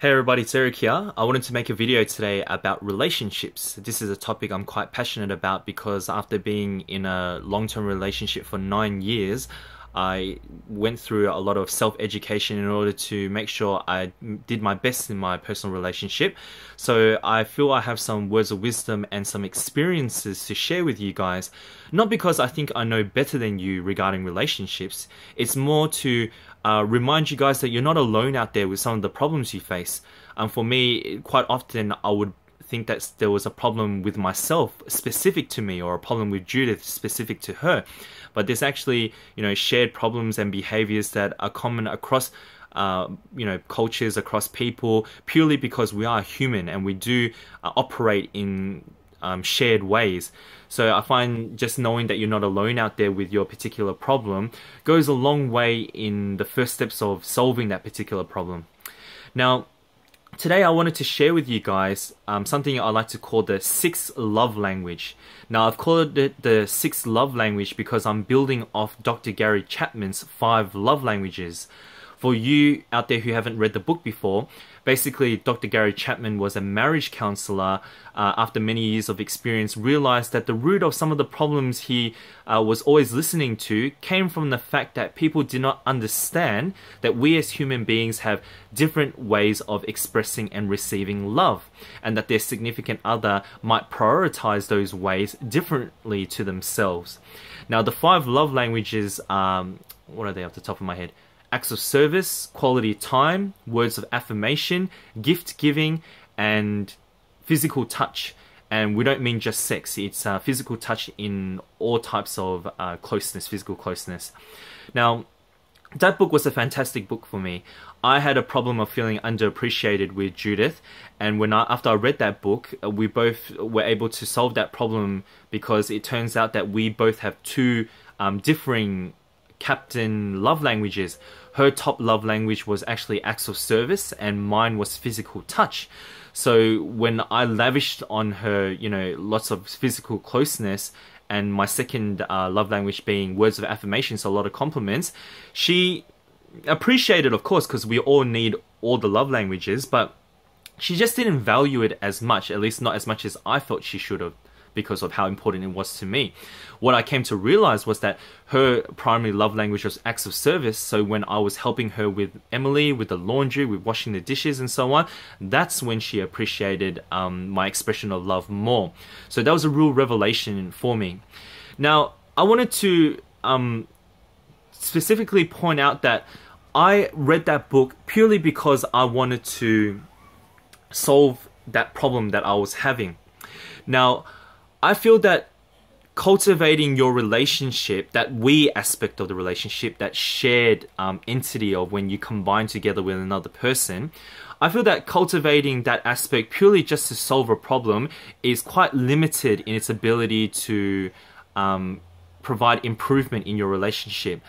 Hey everybody, it's Eric here. I wanted to make a video today about relationships. This is a topic I'm quite passionate about because after being in a long-term relationship for 9 years, I went through a lot of self-education in order to make sure I did my best in my personal relationship. So I feel I have some words of wisdom and some experiences to share with you guys. Not because I think I know better than you regarding relationships. It's more to remind you guys that you're not alone out there with some of the problems you face. For me, quite often I would think that there was a problem with myself specific to me, or a problem with Judith specific to her. But there's actually, shared problems and behaviors that are common across, cultures, across people, purely because we are human and we do operate in shared ways. So I find just knowing that you're not alone out there with your particular problem goes a long way in the first steps of solving that particular problem. Now, today I wanted to share with you guys something I like to call the 6th love language. Now, I've called it the 6th love language because I'm building off Dr. Gary Chapman's 5 love languages. For you out there who haven't read the book before, basically Dr. Gary Chapman was a marriage counselor. After many years of experience, realized that the root of some of the problems he was always listening to came from the fact that people did not understand that we as human beings have different ways of expressing and receiving love, and that their significant other might prioritize those ways differently to themselves. Now, the 5 love languages, what are they off the top of my head? Acts of service, quality time, words of affirmation, gift giving, and physical touch. And we don't mean just sex, it's physical touch in all types of closeness, physical closeness. Now, that book was a fantastic book for me. I had a problem of feeling underappreciated with Judith, and after I read that book, we both were able to solve that problem, because it turns out that we both have 2 differing captain love languages. Her top love language was actually acts of service, and mine was physical touch. So when I lavished on her, lots of physical closeness, and my second love language being words of affirmation, so a lot of compliments, she appreciated, of course, because we all need all the love languages, but she just didn't value it as much, at least not as much as I felt she should have, because of how important it was to me. What I came to realize was that her primary love language was acts of service. So when I was helping her with Emily, with the laundry, with washing the dishes and so on, that's when she appreciated my expression of love more. So that was a real revelation for me. Now, I wanted to specifically point out that I read that book purely because I wanted to solve that problem that I was having. Now, I feel that cultivating your relationship, that we aspect of the relationship, that shared entity of when you combine together with another person, I feel that cultivating that aspect purely just to solve a problem is quite limited in its ability to provide improvement in your relationship.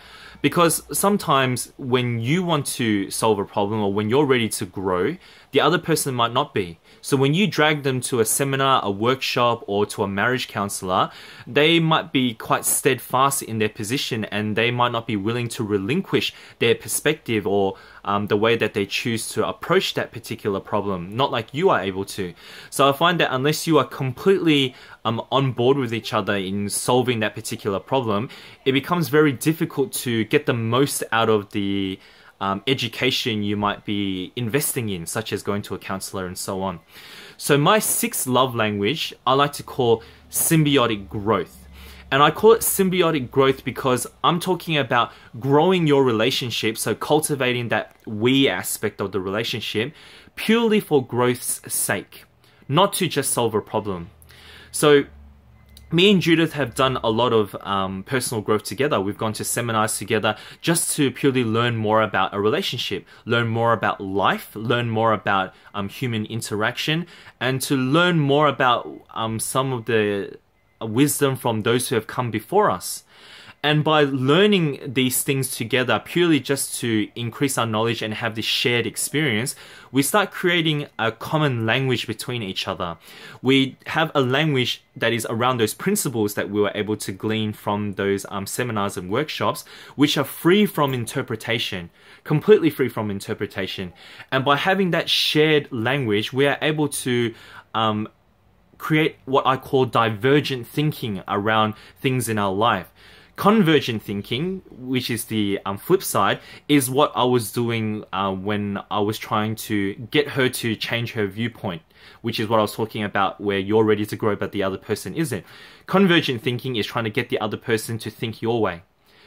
Because sometimes when you want to solve a problem, or when you're ready to grow, the other person might not be. So when you drag them to a seminar, a workshop, or to a marriage counselor, they might be quite steadfast in their position, and they might not be willing to relinquish their perspective or the way that they choose to approach that particular problem, not like you are able to. So I find that unless you are completely on board with each other in solving that particular problem, it becomes very difficult to get the most out of the education you might be investing in, such as going to a counselor and so on. So my 6th love language, I like to call symbiotic growth. And I call it symbiotic growth because I'm talking about growing your relationship, so cultivating that we aspect of the relationship purely for growth's sake, not to just solve a problem. So me and Judith have done a lot of personal growth together. We've gone to seminars together just to purely learn more about a relationship, learn more about life, learn more about human interaction, and to learn more about some of the wisdom from those who have come before us. And by learning these things together purely just to increase our knowledge and have this shared experience, we start creating a common language between each other. We have a language that is around those principles that we were able to glean from those seminars and workshops, which are free from interpretation, completely free from interpretation. And by having that shared language, we are able to create what I call divergent thinking around things in our life. Convergent thinking, which is the flip side, is what I was doing when I was trying to get her to change her viewpoint, which is what I was talking about, where you're ready to grow but the other person isn't. Convergent thinking is trying to get the other person to think your way.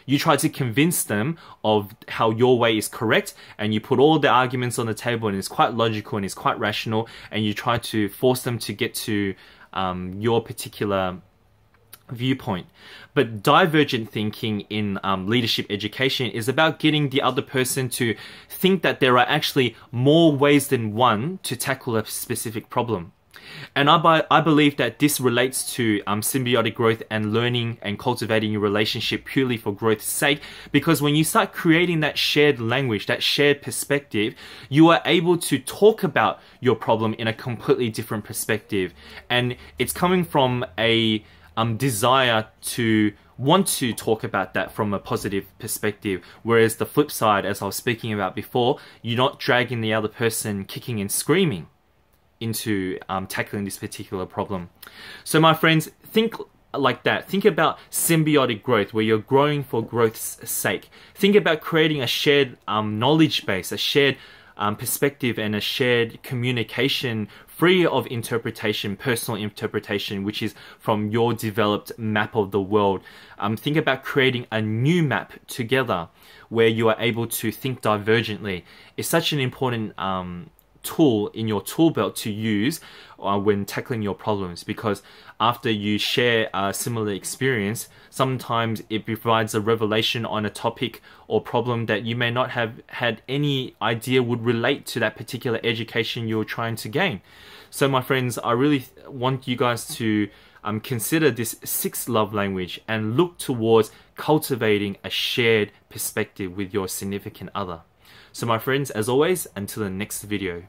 You try to convince them of how your way is correct, and you put all the arguments on the table, and it's quite logical and it's quite rational, and you try to force them to get to your particular viewpoint. But divergent thinking in leadership education is about getting the other person to think that there are actually more ways than one to tackle a specific problem. And I believe that this relates to symbiotic growth and learning and cultivating your relationship purely for growth's sake, because when you start creating that shared language, that shared perspective, you are able to talk about your problem in a completely different perspective. And it's coming from a desire to want to talk about that from a positive perspective, whereas the flip side, as I was speaking about before, you're not dragging the other person kicking and screaming into tackling this particular problem. So my friends, think like that. Think about symbiotic growth, where you're growing for growth's sake. Think about creating a shared knowledge base, a shared perspective, and a shared communication free of interpretation, personal interpretation, which is from your developed map of the world. Think about creating a new map together where you are able to think divergently. It's such an important tool in your tool belt to use when tackling your problems, because after you share a similar experience, sometimes it provides a revelation on a topic or problem that you may not have had any idea would relate to that particular education you're trying to gain. So my friends, I really want you guys to consider this 6th love language and look towards cultivating a shared perspective with your significant other. So my friends, as always, until the next video.